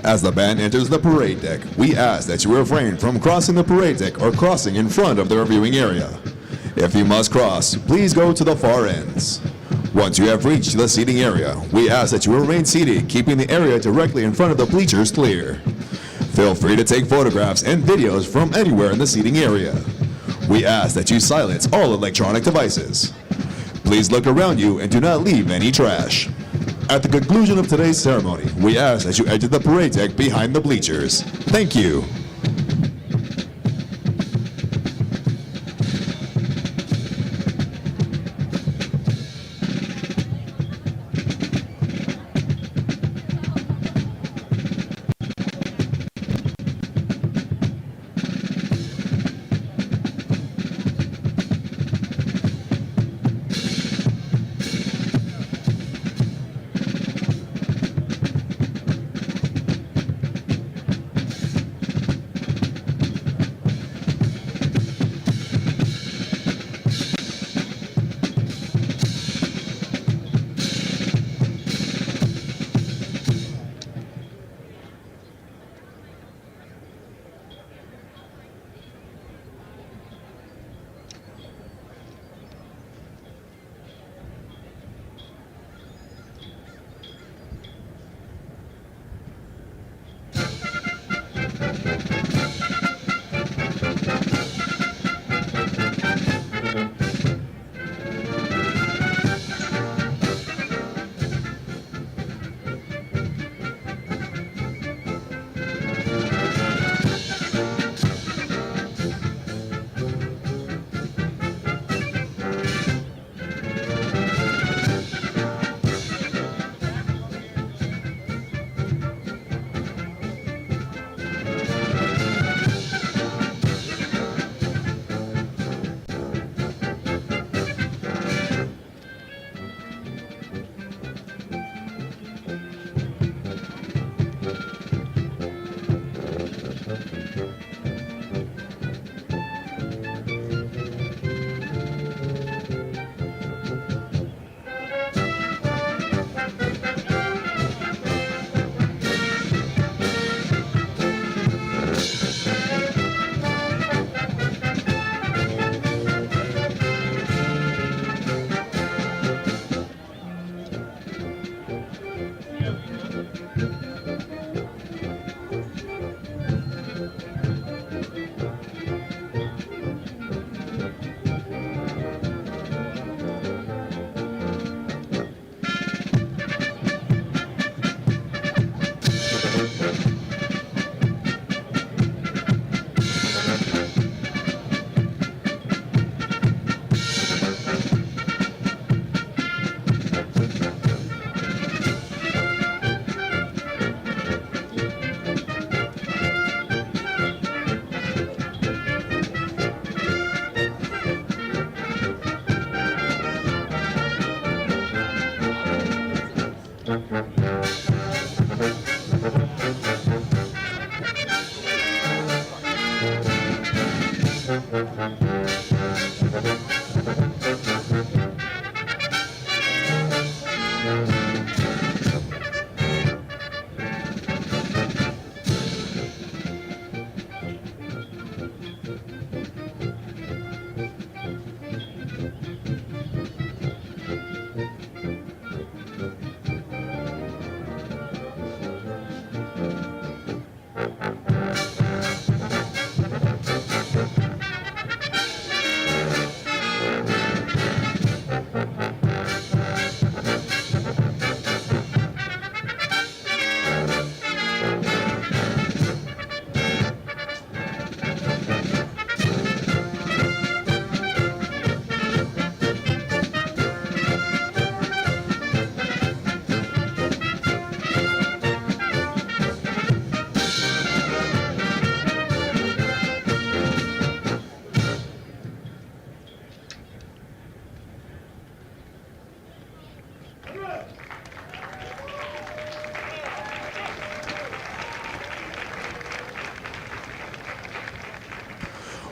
As the band enters the parade deck, we ask that you refrain from crossing the parade deck or crossing in front of the reviewing area. If you must cross, please go to the far ends. Once you have reached the seating area, we ask that you remain seated, keeping the area directly in front of the bleachers clear. Feel free to take photographs and videos from anywhere in the seating area. We ask that you silence all electronic devices. Please look around you and do not leave any trash. At the conclusion of today's ceremony, we ask that you exit the parade deck behind the bleachers. Thank you.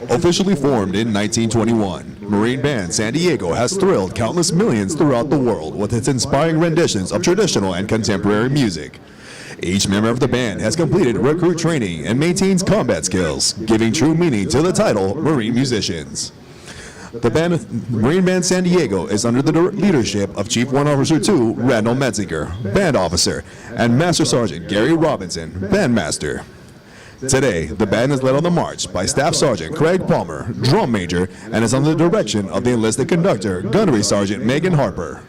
Officially formed in 1921, Marine Band San Diego has thrilled countless millions throughout the world with its inspiring renditions of traditional and contemporary music. Each member of the band has completed recruit training and maintains combat skills, giving true meaning to the title Marine Musicians. The Marine Band San Diego is under the leadership of Chief Warrant Officer 2 Randall Metzinger, Band Officer, and Master Sergeant Gary Robinson, Bandmaster. Today, the band is led on the march by Staff Sergeant Craig Palmer, Drum Major, and is under the direction of the enlisted conductor, Gunnery Sergeant Megan Harper.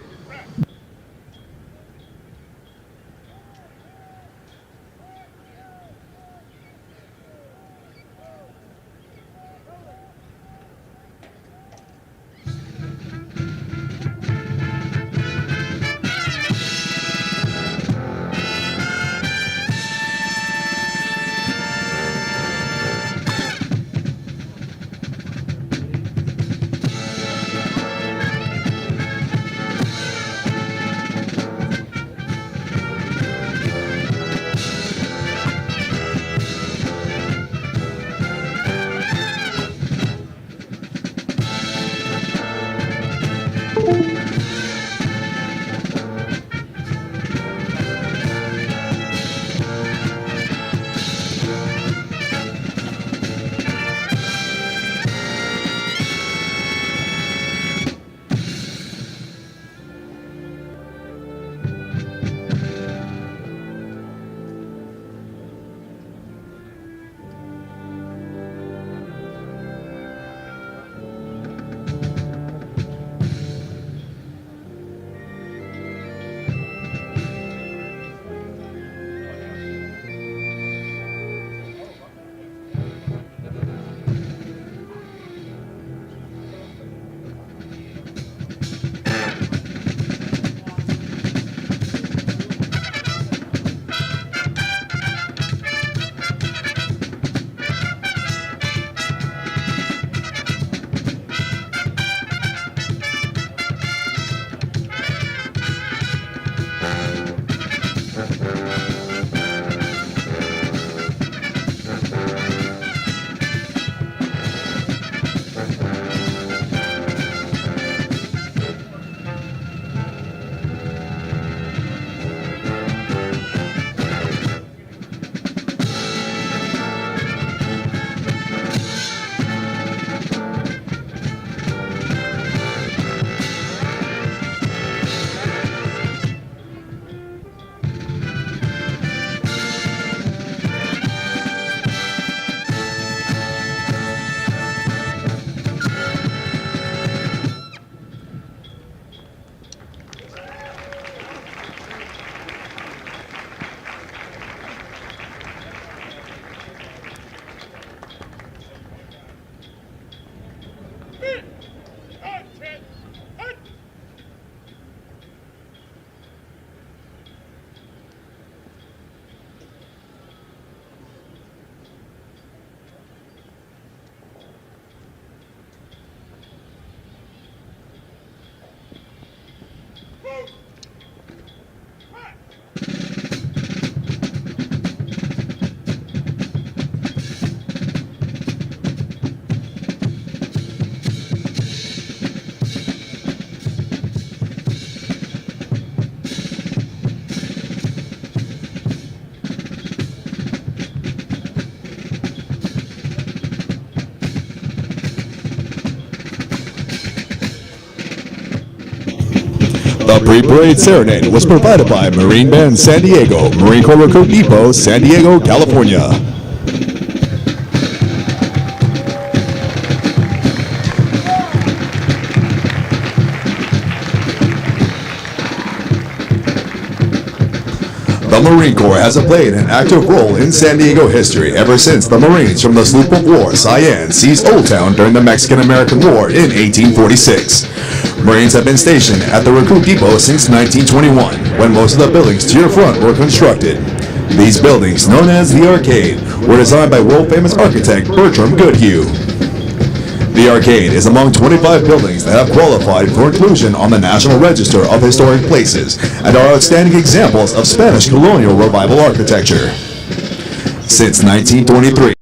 The pre-parade serenade was provided by Marine Band San Diego, Marine Corps Recruit Depot, San Diego, California. The Marine Corps has played an active role in San Diego history ever since the Marines from the sloop of war Cyan seized Old Town during the Mexican-American War in 1846. Marines have been stationed at the Recruit Depot since 1921, when most of the buildings to your front were constructed. These buildings, known as the Arcade, were designed by world-famous architect Bertram Goodhue. The Arcade is among 25 buildings that have qualified for inclusion on the National Register of Historic Places and are outstanding examples of Spanish colonial revival architecture. Since 1923,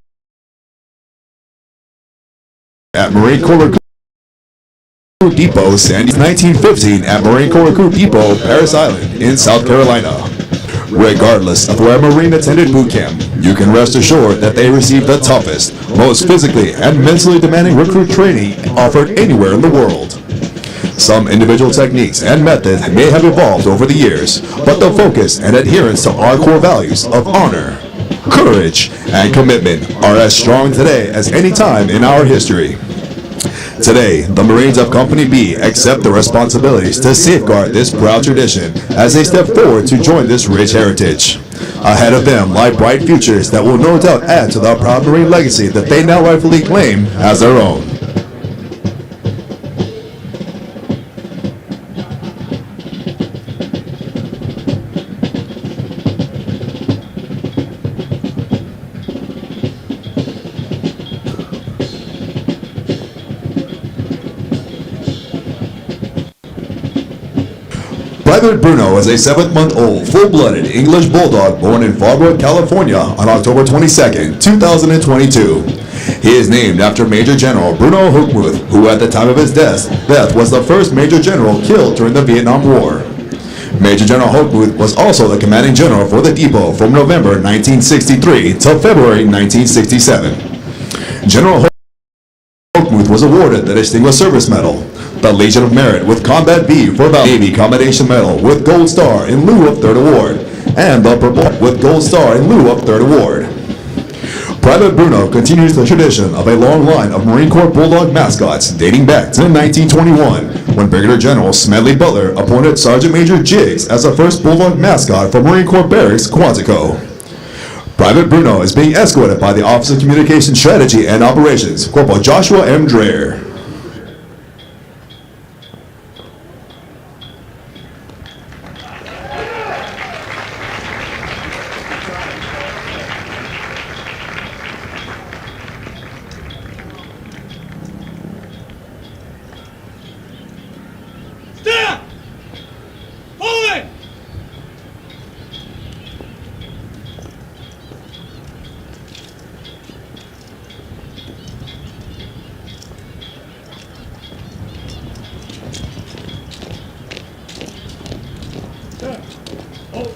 at Marine Corps Recruit Depot, San Diego, 1915 at Marine Corps Recruit Depot, Parris Island in South Carolina. Regardless of where a Marine attended boot camp, you can rest assured that they received the toughest, most physically and mentally demanding recruit training offered anywhere in the world. Some individual techniques and methods may have evolved over the years, but the focus and adherence to our core values of honor, courage, and commitment are as strong today as any time in our history. Today, the Marines of Company B accept the responsibilities to safeguard this proud tradition as they step forward to join this rich heritage. Ahead of them lie bright futures that will no doubt add to the proud Marine legacy that they now rightfully claim as their own. Private Bruno is a 7-month-old, full-blooded English Bulldog born in Fallbrook, California on October 22, 2022. He is named after Major General Bruno Hochmuth, who at the time of his death was the first Major General killed during the Vietnam War. Major General Hochmuth was also the commanding general for the depot from November 1963 till February 1967. General Hochmuth was awarded the Distinguished Service Medal, the Legion of Merit with Combat B for the Navy Commendation Medal with Gold Star in lieu of Third Award, and the Purple with Gold Star in lieu of Third Award. Private Bruno continues the tradition of a long line of Marine Corps Bulldog mascots dating back to 1921, when Brigadier General Smedley Butler appointed Sergeant Major Jiggs as the first Bulldog mascot for Marine Corps Barracks, Quantico. Private Bruno is being escorted by the Office of Communication Strategy and Operations, Corporal Joshua M. Dreher. Stand! Hold it! Stand! Hold!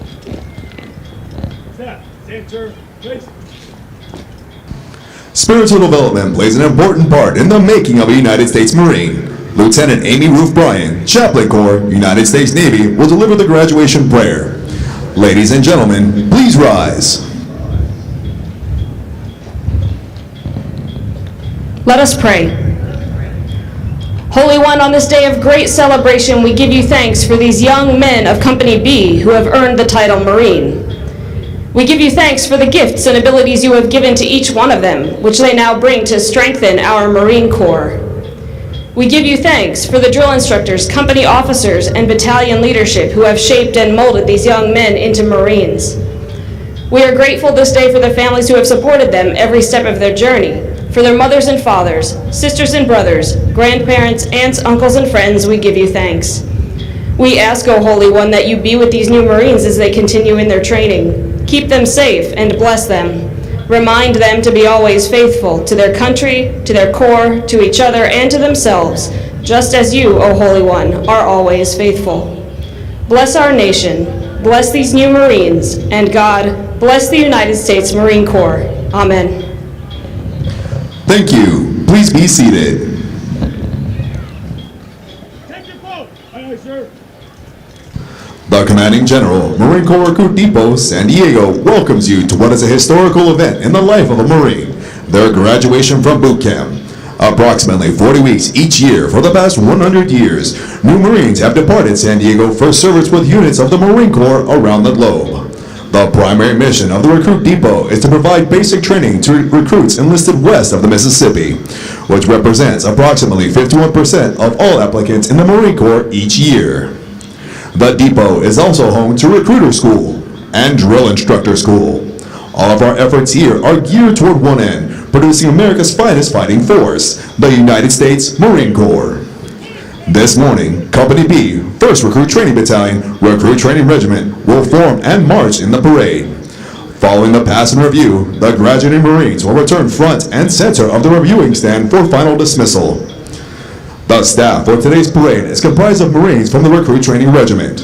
Stand! Stand, sir. Please. Spiritual development plays an important part in the making of a United States Marine. Lieutenant Amy Ruth Bryan, Chaplain Corps, United States Navy, will deliver the graduation prayer. Ladies and gentlemen, please rise. Let us pray. Holy One, on this day of great celebration, we give you thanks for these young men of Company B who have earned the title Marine. We give you thanks for the gifts and abilities you have given to each one of them, which they now bring to strengthen our Marine Corps. We give you thanks for the drill instructors, company officers, and battalion leadership who have shaped and molded these young men into Marines. We are grateful this day for the families who have supported them every step of their journey, for their mothers and fathers, sisters and brothers, grandparents, aunts, uncles, and friends. We give you thanks. We ask, O Holy One, that you be with these new Marines as they continue in their training. Keep them safe and bless them. Remind them to be always faithful to their country, to their corps, to each other, and to themselves, just as you, O Holy One, are always faithful. Bless our nation, bless these new Marines, and God, bless the United States Marine Corps. Amen. Thank you. Please be seated. Take your vote! Aye, aye, sir. The Commanding General, Marine Corps Recruit Depot, San Diego, welcomes you to what is a historical event in the life of a Marine, their graduation from boot camp. Approximately 40 weeks each year for the past 100 years, new Marines have departed San Diego for service with units of the Marine Corps around the globe. The primary mission of the Recruit Depot is to provide basic training to recruits enlisted west of the Mississippi, which represents approximately 51% of all applicants in the Marine Corps each year. The depot is also home to Recruiter School and Drill Instructor School. All of our efforts here are geared toward one end, producing America's finest fighting force, the United States Marine Corps. This morning, Company B, 1st Recruit Training Battalion, Recruit Training Regiment, will form and march in the parade. Following the pass and review, the graduating Marines will return front and center of the reviewing stand for final dismissal. The staff for today's parade is comprised of Marines from the Recruit Training Regiment.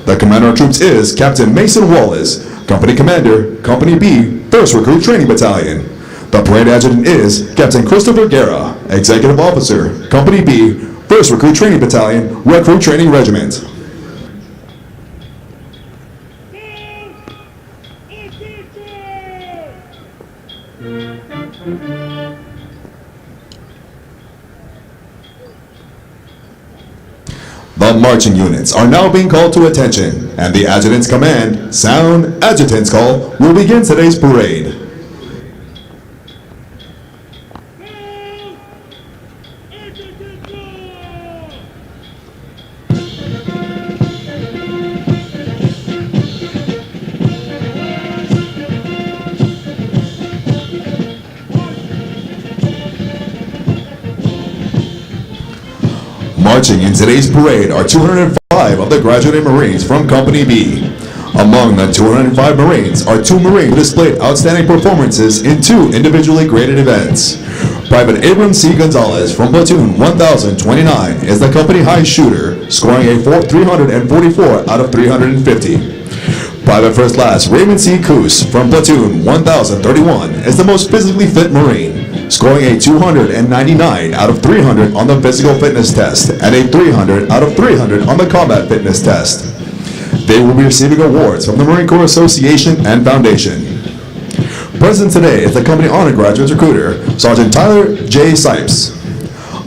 The commander of troops is Captain Mason Wallace, Company Commander, Company B, 1st Recruit Training Battalion. The parade adjutant is Captain Christopher Guerra, Executive Officer, Company B, 1st Recruit Training Battalion, Recruit Training Regiment. The marching units are now being called to attention, and the adjutant's command, sound adjutant's call, will begin today's parade. Marching in today's parade are 205 of the graduating Marines from Company B. Among the 205 Marines are 2 Marines who displayed outstanding performances in 2 individually graded events. Private Abram C. Gonzalez from Platoon 1029 is the company high shooter, scoring a 344 out of 350. Private First Class Raymond C. Coos from Platoon 1031 is the most physically fit Marine, scoring a 299 out of 300 on the physical fitness test and a 300 out of 300 on the combat fitness test. They will be receiving awards from the Marine Corps Association and Foundation. Present today is the company honor graduate recruiter, Sergeant Tyler J. Sipes.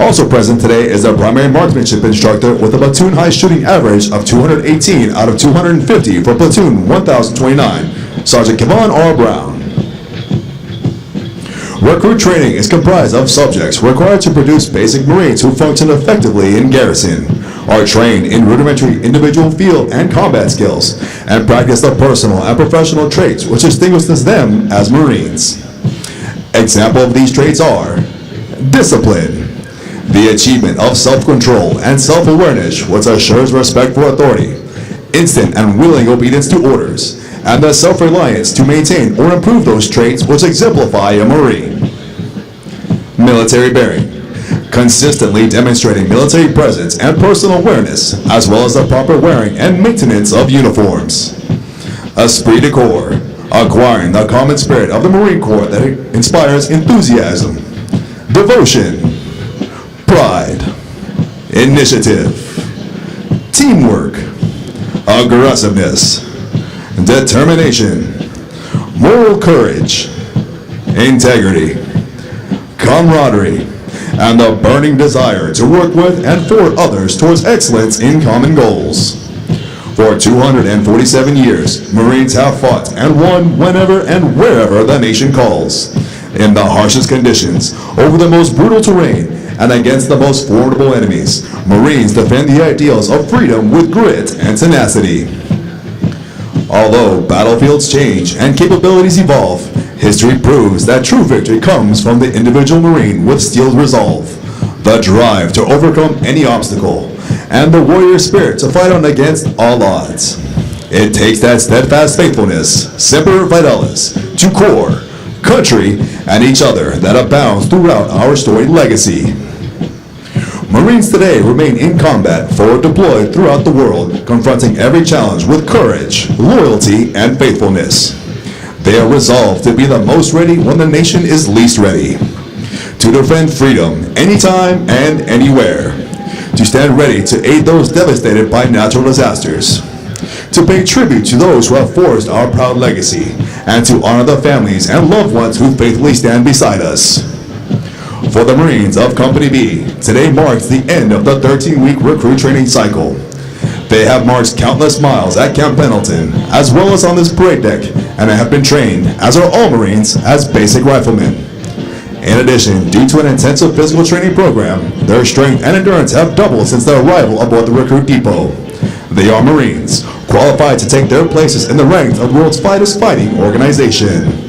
Also present today is our primary marksmanship instructor with a platoon high shooting average of 218 out of 250 for Platoon 1029, Sergeant Kevon R. Brown. Recruit training is comprised of subjects required to produce basic Marines who function effectively in garrison, are trained in rudimentary individual field and combat skills, and practice the personal and professional traits which distinguishes them as Marines. Example of these traits are discipline, the achievement of self-control and self-awareness which assures respect for authority, instant and willing obedience to orders, and the self-reliance to maintain or improve those traits which exemplify a Marine. Military bearing, consistently demonstrating military presence and personal awareness, as well as the proper wearing and maintenance of uniforms. Esprit de corps, acquiring the common spirit of the Marine Corps that inspires enthusiasm, devotion, pride, initiative, teamwork, aggressiveness, determination, moral courage, integrity, camaraderie, and the burning desire to work with and for others towards excellence in common goals. For 247 years, Marines have fought and won whenever and wherever the nation calls, in the harshest conditions, over the most brutal terrain, and against the most formidable enemies. Marines defend the ideals of freedom with grit and tenacity. Although battlefields change and capabilities evolve, history proves that true victory comes from the individual Marine with steeled resolve, the drive to overcome any obstacle, and the warrior spirit to fight on against all odds. It takes that steadfast faithfulness, semper fidelis, to corps, country, and each other that abounds throughout our storied legacy. Marines today remain in combat, forward deployed throughout the world, confronting every challenge with courage, loyalty, and faithfulness. They are resolved to be the most ready when the nation is least ready. To defend freedom anytime and anywhere. To stand ready to aid those devastated by natural disasters. To pay tribute to those who have forged our proud legacy, and to honor the families and loved ones who faithfully stand beside us. For the Marines of Company B, today marks the end of the 13-week recruit training cycle. They have marched countless miles at Camp Pendleton, as well as on this parade deck, and have been trained, as are all Marines, as basic riflemen. In addition, due to an intensive physical training program, their strength and endurance have doubled since their arrival aboard the recruit depot. They are Marines, qualified to take their places in the ranks of the world's finest fighting organization.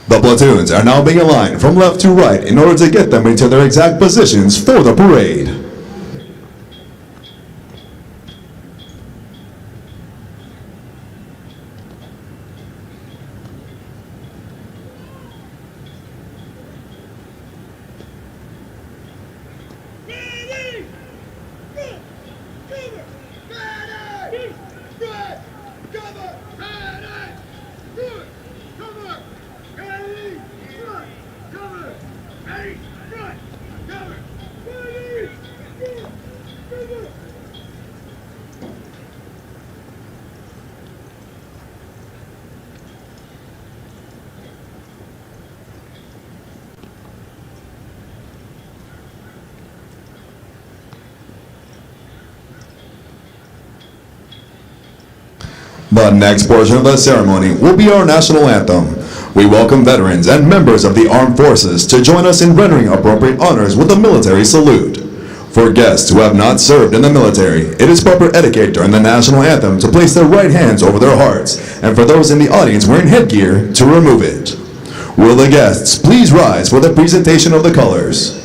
The platoons are now being aligned from left to right in order to get them into their exact positions for the parade. Ready! Good! Cover! Ready! Good! Cover! Ready! Good! Cover! Ready! Good! Cover! Ready! Good! Cover! Ready! Good! Cover! The next portion of the ceremony will be our national anthem. We welcome veterans and members of the armed forces to join us in rendering appropriate honors with a military salute. For guests who have not served in the military, it is proper etiquette during the national anthem to place their right hands over their hearts, and for those in the audience wearing headgear, to remove it. Will the guests please rise for the presentation of the colors?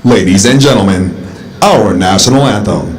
Ladies and gentlemen, our national anthem.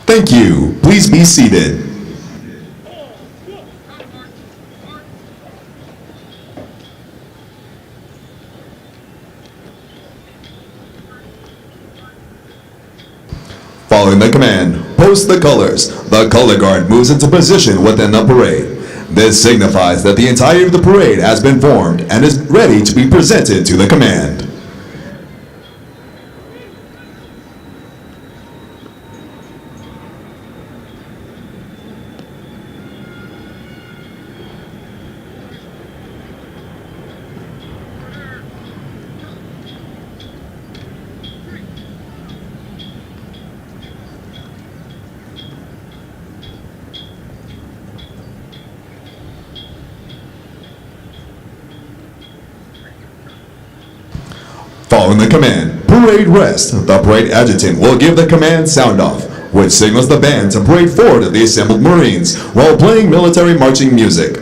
Thank you. Please be seated. Following the command, post the colors. The color guard moves into position within the parade. This signifies that the entirety of the parade has been formed and is ready to be presented to the command. Following the command, parade rest, the parade adjutant will give the command sound off, which signals the band to parade forward to the assembled Marines while playing military marching music.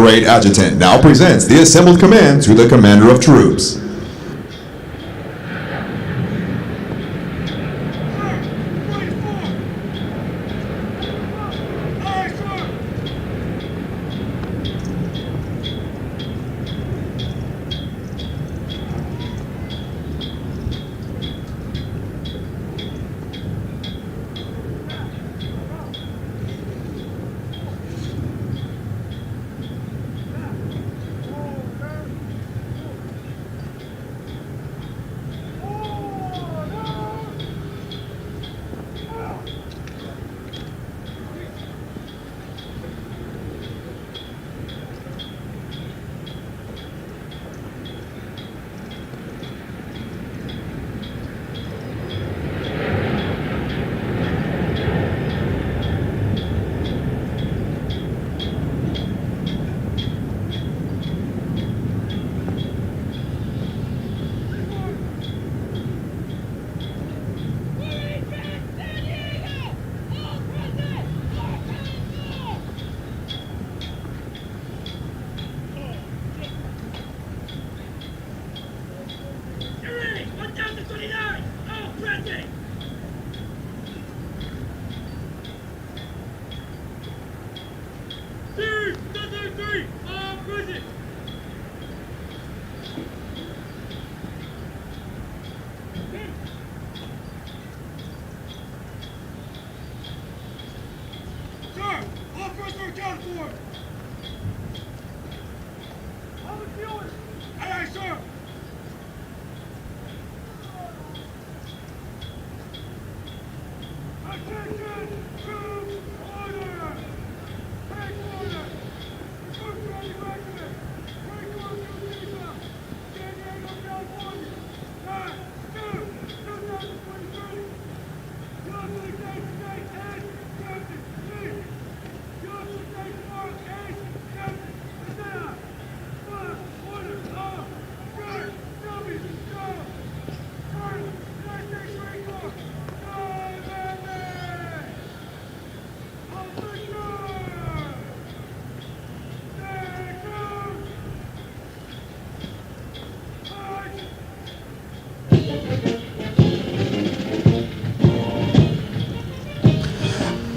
Parade Adjutant now presents the assembled command to the Commander of Troops.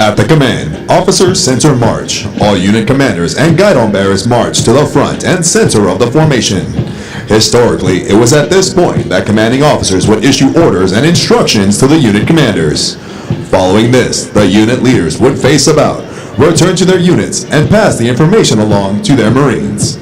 At the command, officers center march. All unit commanders and guidon bearers march to the front and center of the formation. Historically, it was at this point that commanding officers would issue orders and instructions to the unit commanders. Following this, the unit leaders would face about, return to their units, and pass the information along to their Marines.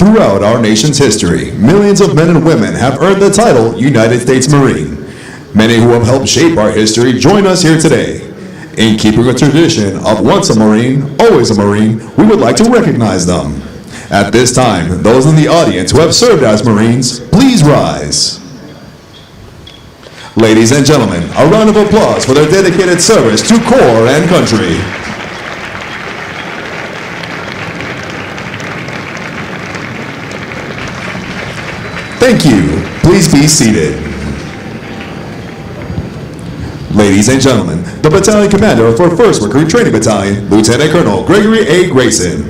Throughout our nation's history, millions of men and women have earned the title United States Marine. Many who have helped shape our history join us here today. In keeping a tradition of once a Marine, always a Marine, we would like to recognize them. At this time, those in the audience who have served as Marines, please rise. Ladies and gentlemen, a round of applause for their dedicated service to corps and country. Thank you. Please be seated. Ladies and gentlemen, the battalion commander for 1st Recruit Training Battalion, Lieutenant Colonel Gregory A. Grayson.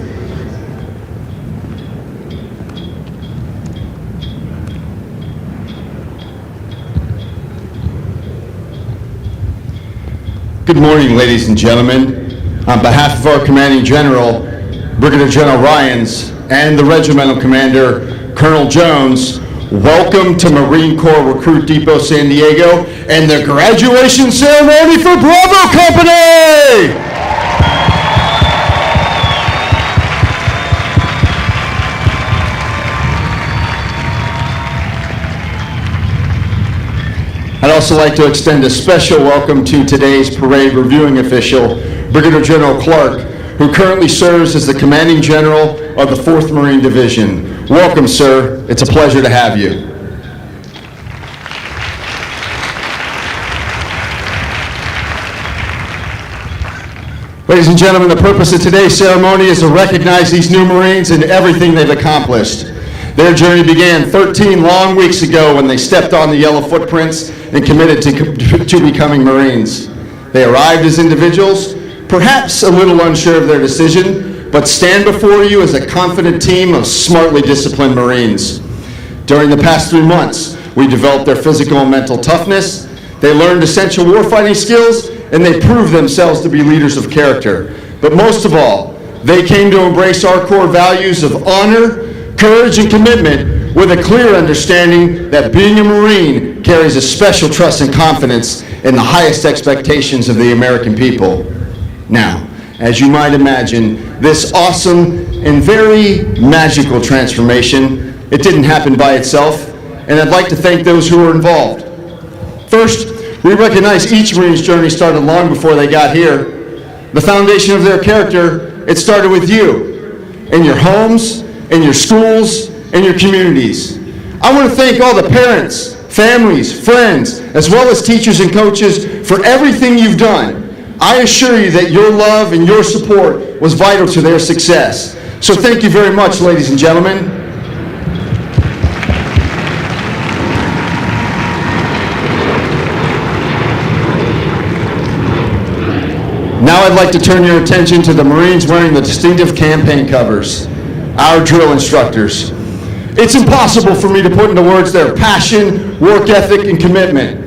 Good morning, ladies and gentlemen. On behalf of our commanding general, Brigadier General Ryans, and the regimental commander, Colonel Jones, welcome to Marine Corps Recruit Depot San Diego and the graduation ceremony for Bravo Company! I'd also like to extend a special welcome to today's parade reviewing official, Brigadier General Clark, who currently serves as the commanding general of the 4th Marine Division. Welcome, sir. It's a pleasure to have you. Ladies and gentlemen, the purpose of today's ceremony is to recognize these new Marines and everything they've accomplished. Their journey began 13 long weeks ago when they stepped on the yellow footprints and committed to becoming Marines. They arrived as individuals, perhaps a little unsure of their decision, but stand before you as a confident team of smartly disciplined Marines. During the past 3 months, we developed their physical and mental toughness, they learned essential warfighting skills, and they proved themselves to be leaders of character. But most of all, they came to embrace our core values of honor, courage, and commitment with a clear understanding that being a Marine carries a special trust and confidence in the highest expectations of the American people. Now, as you might imagine, this awesome and very magical transformation, it didn't happen by itself, and I'd like to thank those who were involved. First, we recognize each Marine's journey started long before they got here. The foundation of their character, it started with you, in your homes, in your schools, in your communities. I want to thank all the parents, families, friends, as well as teachers and coaches for everything you've done. I assure you that your love and your support was vital to their success. So thank you very much, ladies and gentlemen. Now I'd like to turn your attention to the Marines wearing the distinctive campaign covers, our drill instructors. It's impossible for me to put into words their passion, work ethic, and commitment.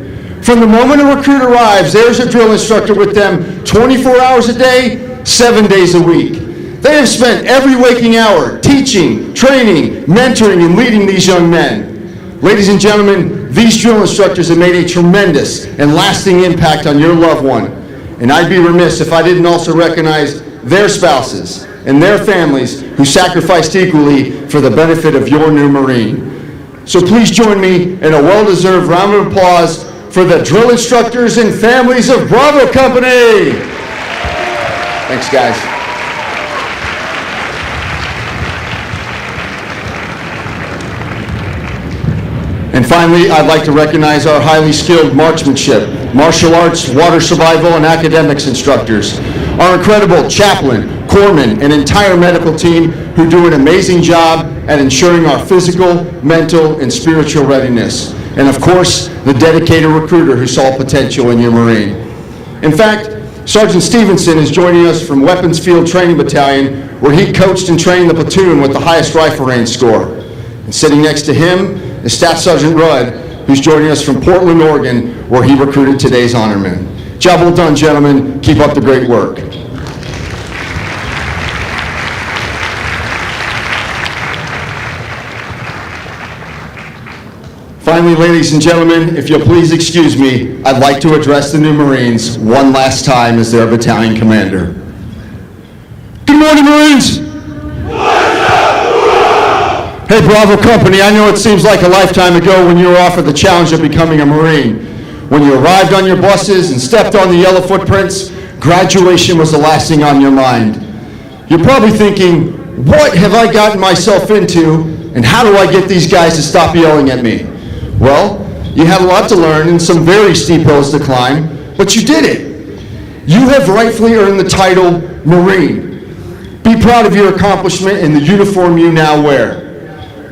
From the moment a recruit arrives, there's a drill instructor with them 24 hours a day, 7 days a week. They have spent every waking hour teaching, training, mentoring, and leading these young men. Ladies and gentlemen, these drill instructors have made a tremendous and lasting impact on your loved one. And I'd be remiss if I didn't also recognize their spouses and their families who sacrificed equally for the benefit of your new Marine. So please join me in a well-deserved round of applause for the drill instructors and families of Bravo Company. Thanks, guys. And finally, I'd like to recognize our highly skilled marksmanship, martial arts, water survival, and academics instructors, our incredible chaplain, corpsmen, and entire medical team who do an amazing job at ensuring our physical, mental, and spiritual readiness. And of course, the dedicated recruiter who saw potential in your Marine. In fact, Sergeant Stevenson is joining us from Weapons Field Training Battalion, where he coached and trained the platoon with the highest rifle range score. And sitting next to him is Staff Sergeant Rudd, who's joining us from Portland, Oregon, where he recruited today's honorman. Job well done, gentlemen. Keep up the great work. Finally, ladies and gentlemen, if you'll please excuse me, I'd like to address the new Marines one last time as their battalion commander. Good morning, Marines! Bravo Company, I know it seems like a lifetime ago when you were offered the challenge of becoming a Marine. When you arrived on your buses and stepped on the yellow footprints, graduation was the last thing on your mind. You're probably thinking, what have I gotten myself into, and how do I get these guys to stop yelling at me? Well, you had a lot to learn and some very steep hills to climb, but you did it. You have rightfully earned the title Marine. Be proud of your accomplishment and the uniform you now wear.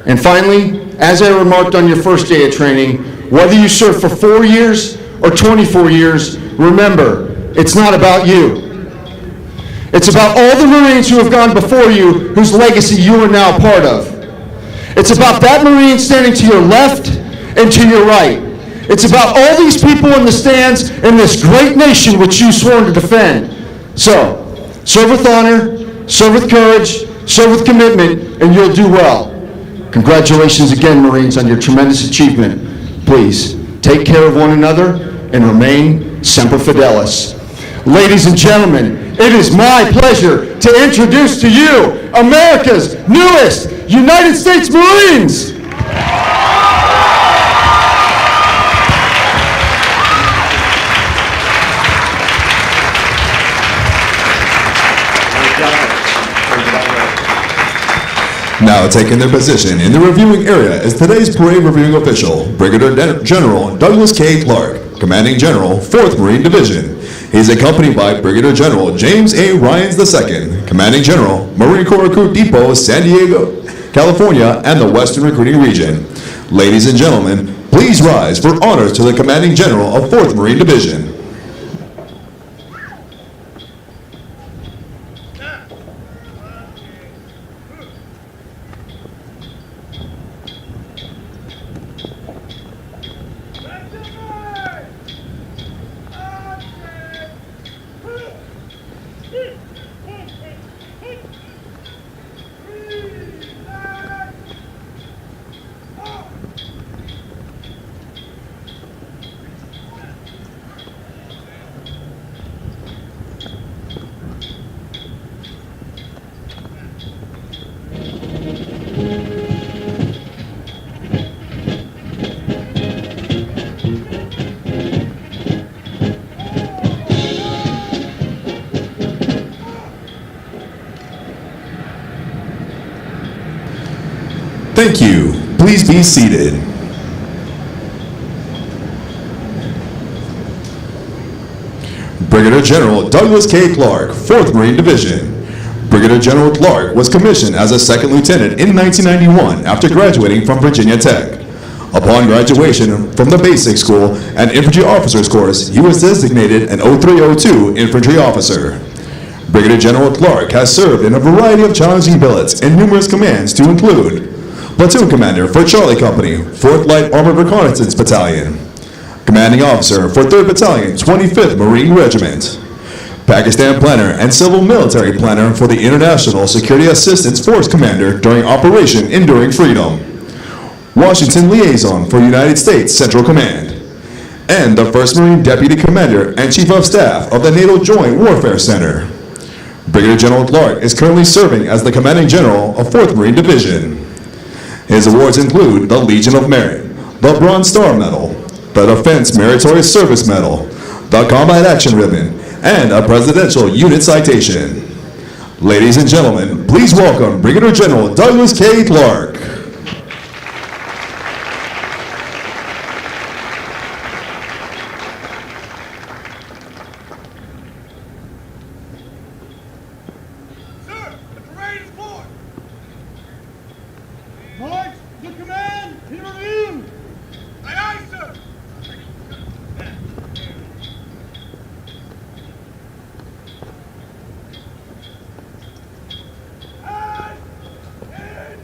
And finally, as I remarked on your first day of training, whether you serve for 4 years or 24 years, remember, it's not about you. It's about all the Marines who have gone before you, whose legacy you are now part of. It's about that Marine standing to your left and to your right. It's about all these people in the stands in this great nation which you've sworn to defend. So, serve with honor, serve with courage, serve with commitment, and you'll do well. Congratulations again, Marines, on your tremendous achievement. Please, take care of one another and remain Semper Fidelis. Ladies and gentlemen, it is my pleasure to introduce to you America's newest United States Marines. Now taking their position in the reviewing area is today's parade reviewing official, Brigadier General Douglas K. Clark, Commanding General, 4th Marine Division. He's accompanied by Brigadier General James A. Ryans II, Commanding General, Marine Corps Recruit Depot, San Diego, California, and the Western Recruiting Region. Ladies and gentlemen, please rise for honors to the Commanding General of 4th Marine Division. Thank you. Please be seated. Brigadier General Douglas K. Clark, 4th Marine Division. Brigadier General Clark was commissioned as a second lieutenant in 1991 after graduating from Virginia Tech. Upon graduation from the basic school and infantry officers course, he was designated an 0302 infantry officer. Brigadier General Clark has served in a variety of challenging billets and numerous commands to include Platoon Commander for Charlie Company, 4th Light Armored Reconnaissance Battalion. Commanding Officer for 3rd Battalion, 25th Marine Regiment. Pakistan Planner and Civil Military Planner for the International Security Assistance Force Commander during Operation Enduring Freedom. Washington Liaison for United States Central Command. And the 1st Marine Deputy Commander and Chief of Staff of the NATO Joint Warfare Center. Brigadier General Clark is currently serving as the Commanding General of 4th Marine Division. His awards include the Legion of Merit, the Bronze Star Medal, the Defense Meritorious Service Medal, the Combat Action Ribbon, and a Presidential Unit Citation. Ladies and gentlemen, please welcome Brigadier General Douglas K. Clark. Sir, the parade is forward. March the command in review. Aye, aye, sir. Aye, and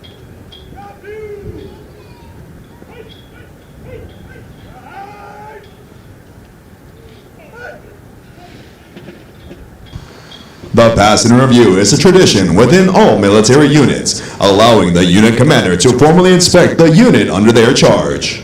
review. Aye, aye, aye. The passing review is a tradition within all military units, allowing the unit commander to formally inspect the unit under their charge.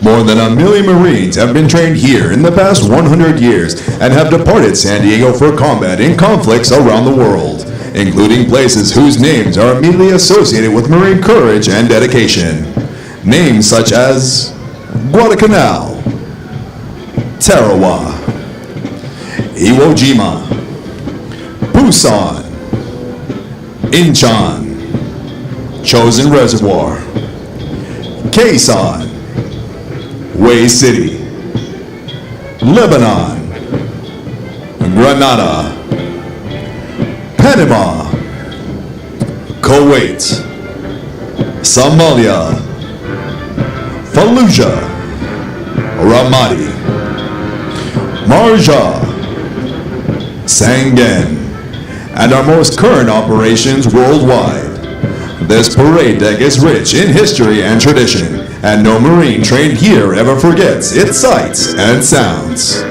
More than 1 million Marines have been trained here in the past 100 years and have departed San Diego for combat in conflicts around the world, including places whose names are immediately associated with Marine courage and dedication. Names such as Guadalcanal, Tarawa, Iwo Jima, Busan, Incheon, Chosin Reservoir, Quezon, Way City, Lebanon, Grenada, Panama, Kuwait, Somalia, Fallujah, Ramadi, Marja, Sangin, and our most current operations worldwide. This parade deck is rich in history and tradition, and no Marine trained here ever forgets its sights and sounds.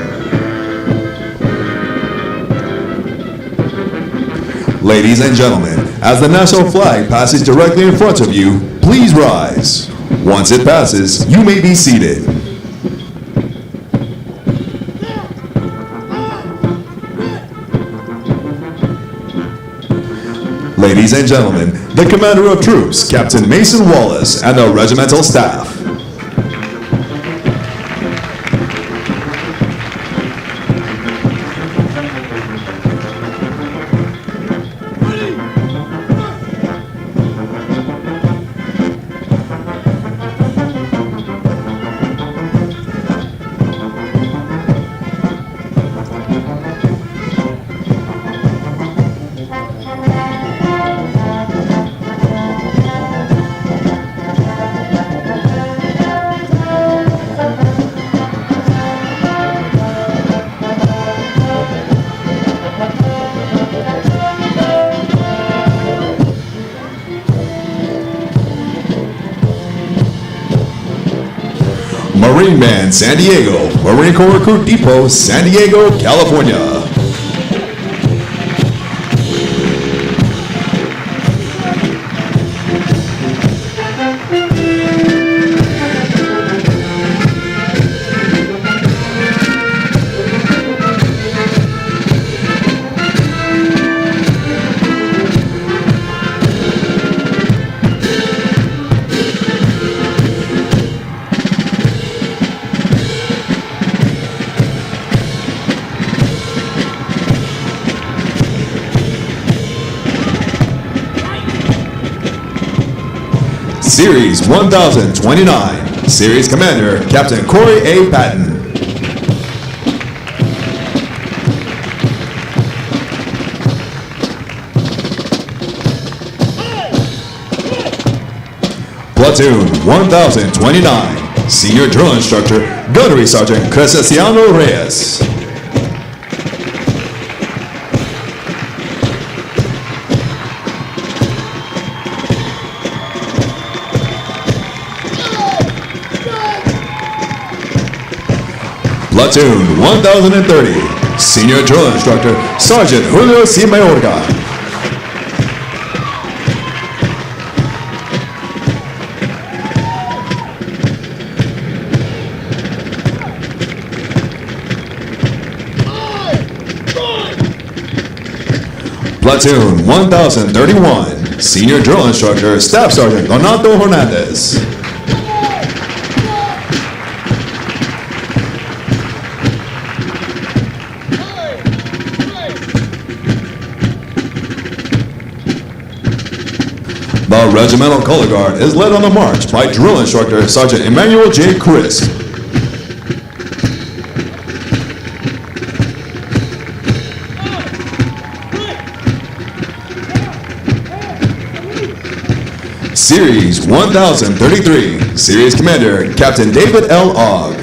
Ladies and gentlemen, as the national flag passes directly in front of you, please rise. Once it passes, you may be seated. Ladies and gentlemen, the Commander of Troops, Captain Mason Wallace, and the regimental staff. Marine Band San Diego, Marine Corps Recruit Depot, San Diego, California. Series 1029, Series Commander, Captain Corey A. Patton. Platoon 1029, Senior Drill Instructor, Gunnery Sergeant Crescenciano Reyes. Platoon 1030, Senior Drill Instructor, Sergeant Julio C. Mayorga. Platoon 1031, Senior Drill Instructor, Staff Sergeant Donato Hernandez. The Regimental Color Guard is led on the march by Drill Instructor Sergeant Emmanuel J. Crisp. Series 1033, Series Commander Captain David L. Ogg.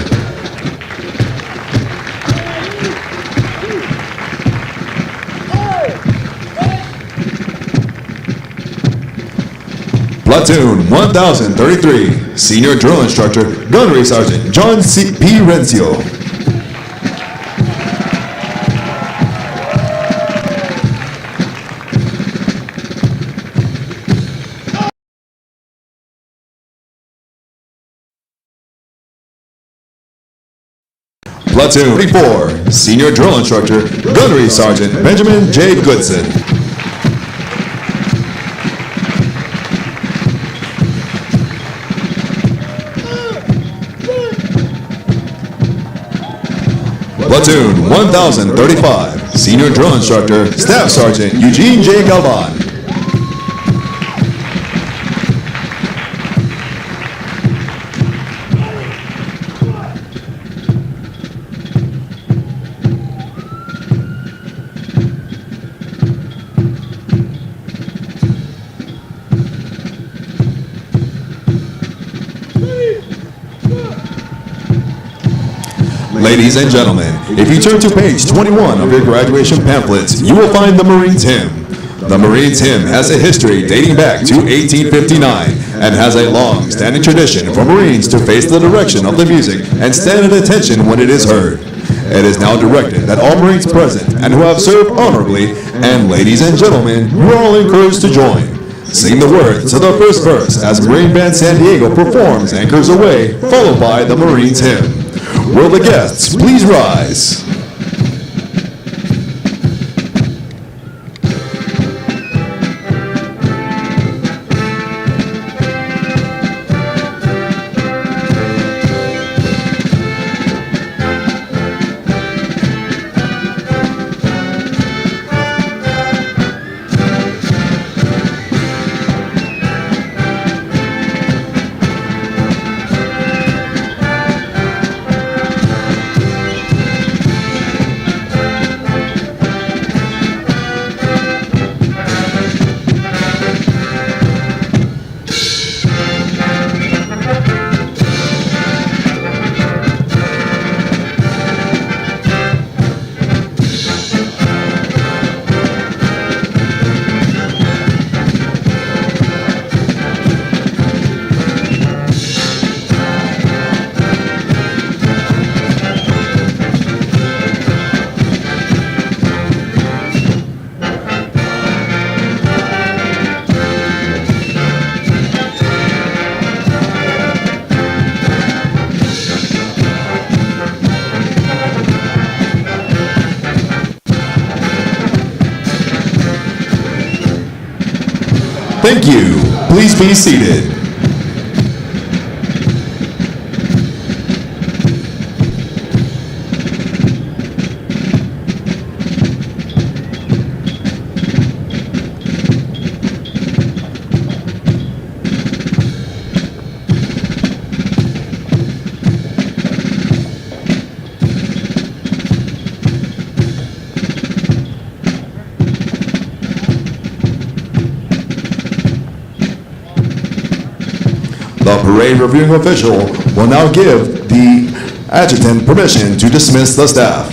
Platoon 1033, Senior Drill Instructor, Gunnery Sergeant John C. P. Rencio. Platoon 34, Senior Drill Instructor, Gunnery Sergeant Benjamin J. Goodson. Platoon 1035, Senior Drill Instructor, Staff Sergeant Eugene J. Galvan. Ladies and gentlemen, if you turn to page 21 of your graduation pamphlets, you will find the Marines Hymn. The Marines Hymn has a history dating back to 1859 and has a long-standing tradition for Marines to face the direction of the music and stand at attention when it is heard. It is now directed that all Marines present and who have served honorably, and ladies and gentlemen, you are all encouraged to join. Sing the words to the first verse as Marine Band San Diego performs Anchors Away, followed by the Marines Hymn. Will the guests please rise? Thank you. Please be seated. The parade reviewing official will now give the adjutant permission to dismiss the staff.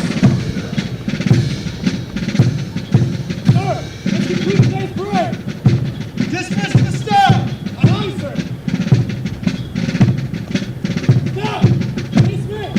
Sir, let's complete today's parade. Dismiss the staff. Aye, sir. Staff, dismiss.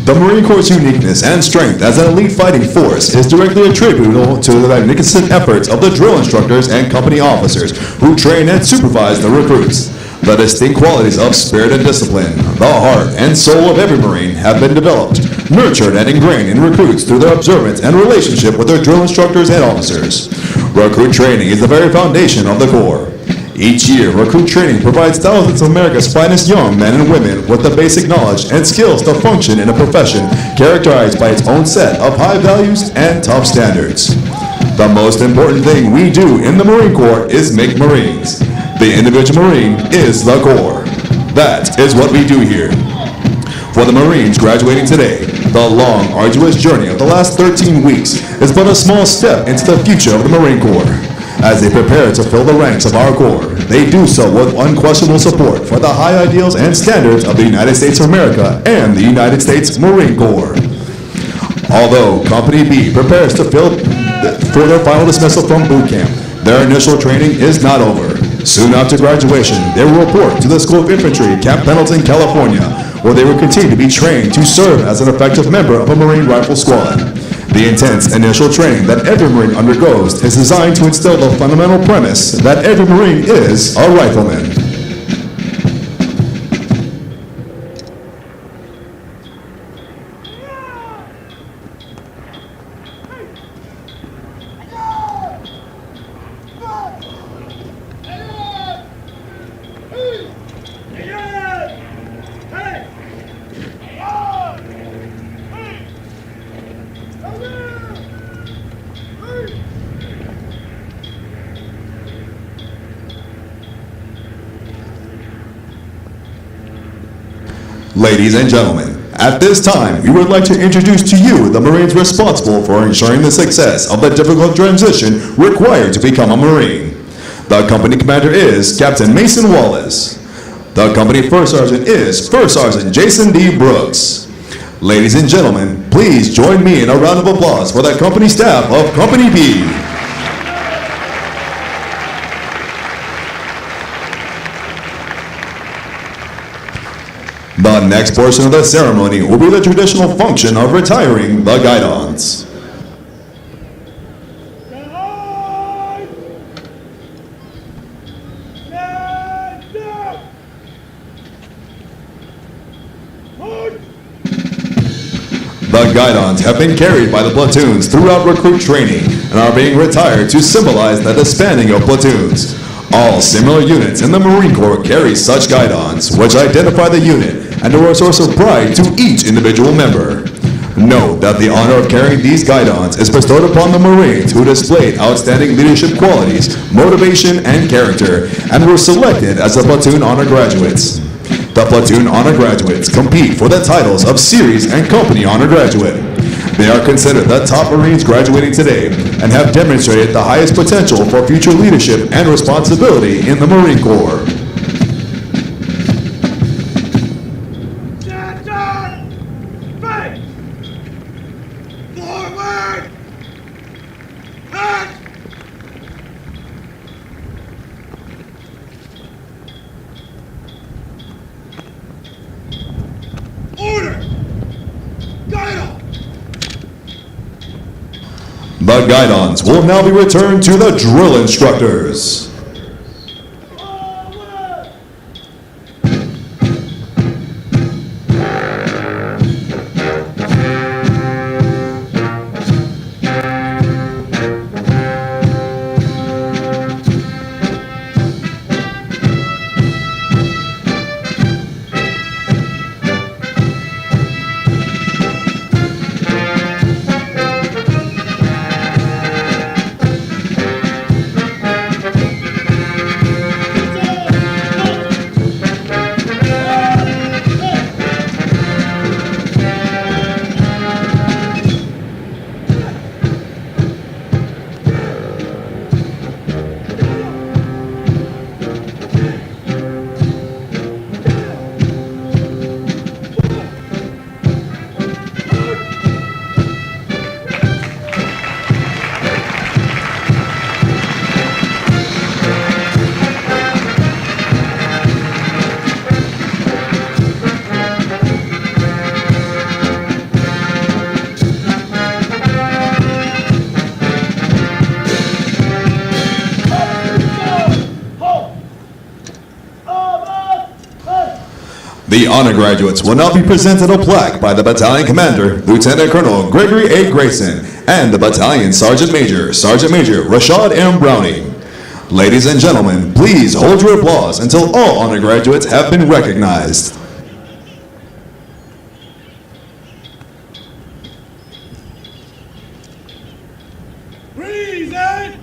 The Marine Corps' uniqueness and strength as an elite fighting force is directly attributable to the magnificent efforts of the drill instructors and company officers who train and supervise the recruits. The distinct qualities of spirit and discipline, the heart and soul of every Marine have been developed, nurtured, and ingrained in recruits through their observance and relationship with their drill instructors and officers. Recruit training is the very foundation of the Corps. Each year, Recruit Training provides thousands of America's finest young men and women with the basic knowledge and skills to function in a profession characterized by its own set of high values and tough standards. The most important thing we do in the Marine Corps is make Marines. The individual Marine is the Corps. That is what we do here. For the Marines graduating today, the long, arduous journey of the last 13 weeks is but a small step into the future of the Marine Corps. As they prepare to fill the ranks of our Corps, they do so with unquestionable support for the high ideals and standards of the United States of America and the United States Marine Corps. Although Company B prepares to for their final dismissal from boot camp, their initial training is not over. Soon after graduation, they will report to the School of Infantry, Camp Pendleton, California, where they will continue to be trained to serve as an effective member of a Marine Rifle Squad. The intense initial training that every Marine undergoes is designed to instill the fundamental premise that every Marine is a rifleman. Ladies and gentlemen, at this time, we would like to introduce to you the Marines responsible for ensuring the success of the difficult transition required to become a Marine. The company commander is Captain Mason Wallace. The company first sergeant is First Sergeant Jason D. Brooks. Ladies and gentlemen, please join me in a round of applause for the company staff of Company B. The next portion of the ceremony will be the traditional function of retiring the guidons. The guidons have been carried by the platoons throughout recruit training and are being retired to symbolize the disbanding of platoons. All similar units in the Marine Corps carry such guidons, which identify the unit and are a source of pride to each individual member. Note that the honor of carrying these guidons is bestowed upon the Marines who displayed outstanding leadership qualities, motivation, and character, and were selected as the platoon honor graduates. The platoon honor graduates compete for the titles of series and company honor graduate. They are considered the top Marines graduating today and have demonstrated the highest potential for future leadership and responsibility in the Marine Corps. The guidons will now be returned to the drill instructors. The honor graduates will now be presented a plaque by the battalion commander, Lieutenant Colonel Gregory A. Grayson, and the battalion Sergeant Major, Rashad M. Browning. Ladies and gentlemen, please hold your applause until all honor graduates have been recognized. Present!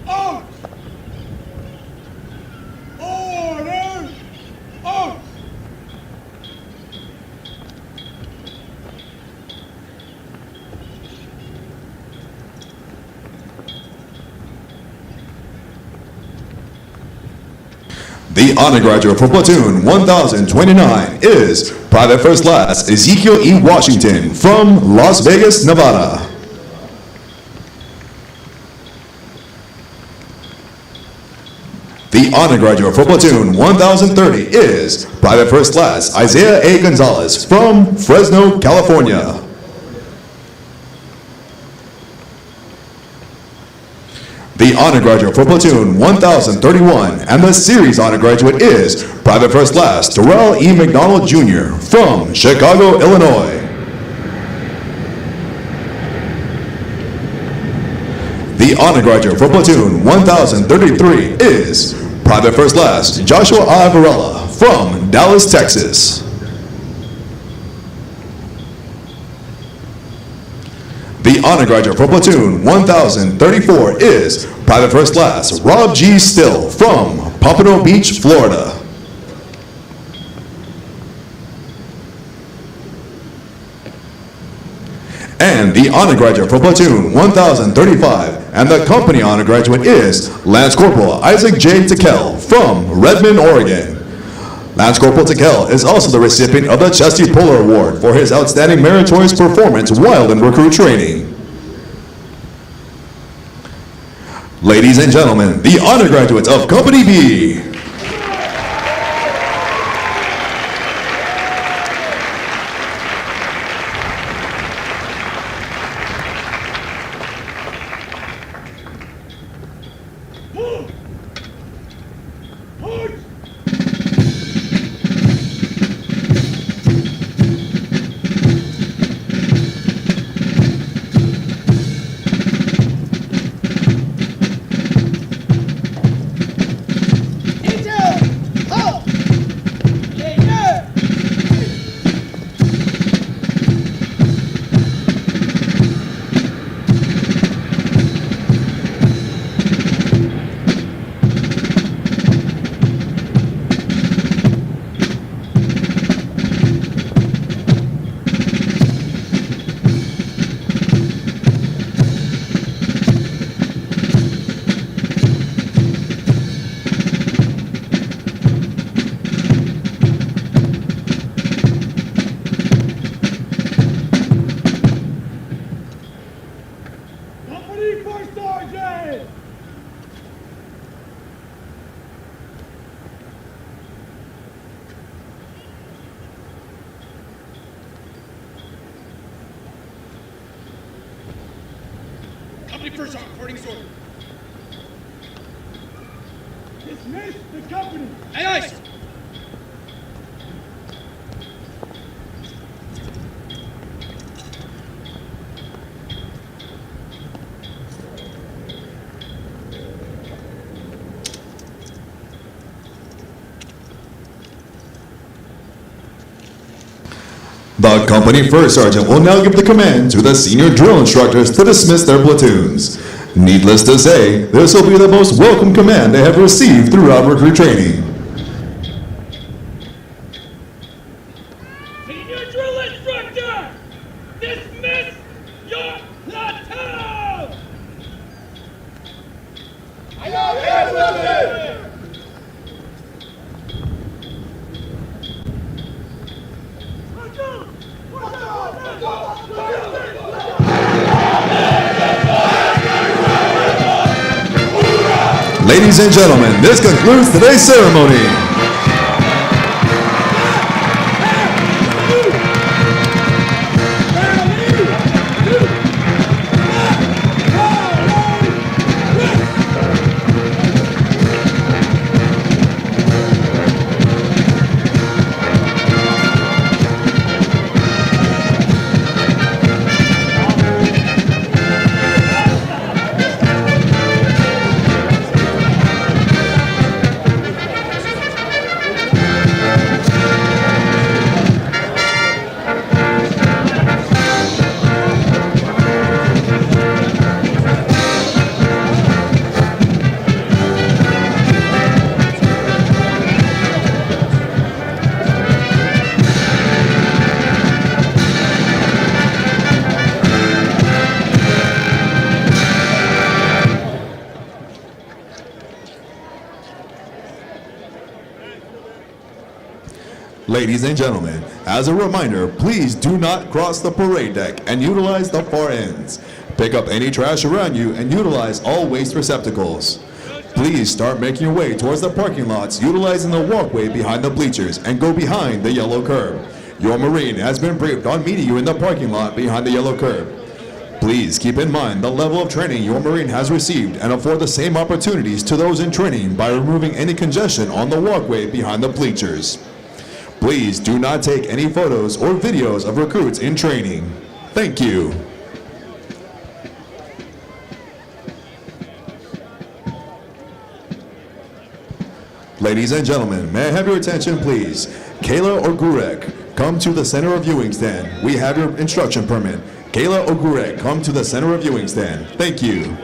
Out! Order! Out! The honor graduate for platoon 1029 is Private First Class Ezekiel E. Washington from Las Vegas, Nevada. The honor graduate for platoon 1030 is Private First Class Isaiah A. Gonzalez from Fresno, California. The honor graduate for platoon 1031 and the series honor graduate is Private First Class Terrell E. McDonald Jr. from Chicago, Illinois. The honor graduate for platoon 1033 is Private First Class Joshua I. Varela from Dallas, Texas. The honor graduate for platoon 1034 is Private First Class Rob G. Still from Pompano Beach, Florida. And the honor graduate for platoon 1035 and the company honor graduate is Lance Corporal Isaac J. Tickell from Redmond, Oregon. Lance Corporal Tickell is also the recipient of the Chesty Puller Award for his outstanding meritorious performance while in recruit training. Ladies and gentlemen, the honor graduates of Company B. First off, reporting order. Dismiss the company. Aye, aye, sir. The company first sergeant will now give the command to the senior drill instructors to dismiss their platoons. Needless to say, this will be the most welcome command they have received throughout recruit training. Senior drill instructor, dismiss your platoon. Ladies and gentlemen, this concludes today's ceremony. Ladies and gentlemen, as a reminder, please do not cross the parade deck and utilize the far ends. Pick up any trash around you and utilize all waste receptacles. Please start making your way towards the parking lots utilizing the walkway behind the bleachers and go behind the yellow curb. Your Marine has been briefed on meeting you in the parking lot behind the yellow curb. Please keep in mind the level of training your Marine has received and afford the same opportunities to those in training by removing any congestion on the walkway behind the bleachers. Please do not take any photos or videos of recruits in training. Thank you. Ladies and gentlemen, may I have your attention, please? Kayla or Gurek, come to the center of viewing stand. We have your instruction permit. Kayla or Gurek, come to the center of viewing stand. Thank you.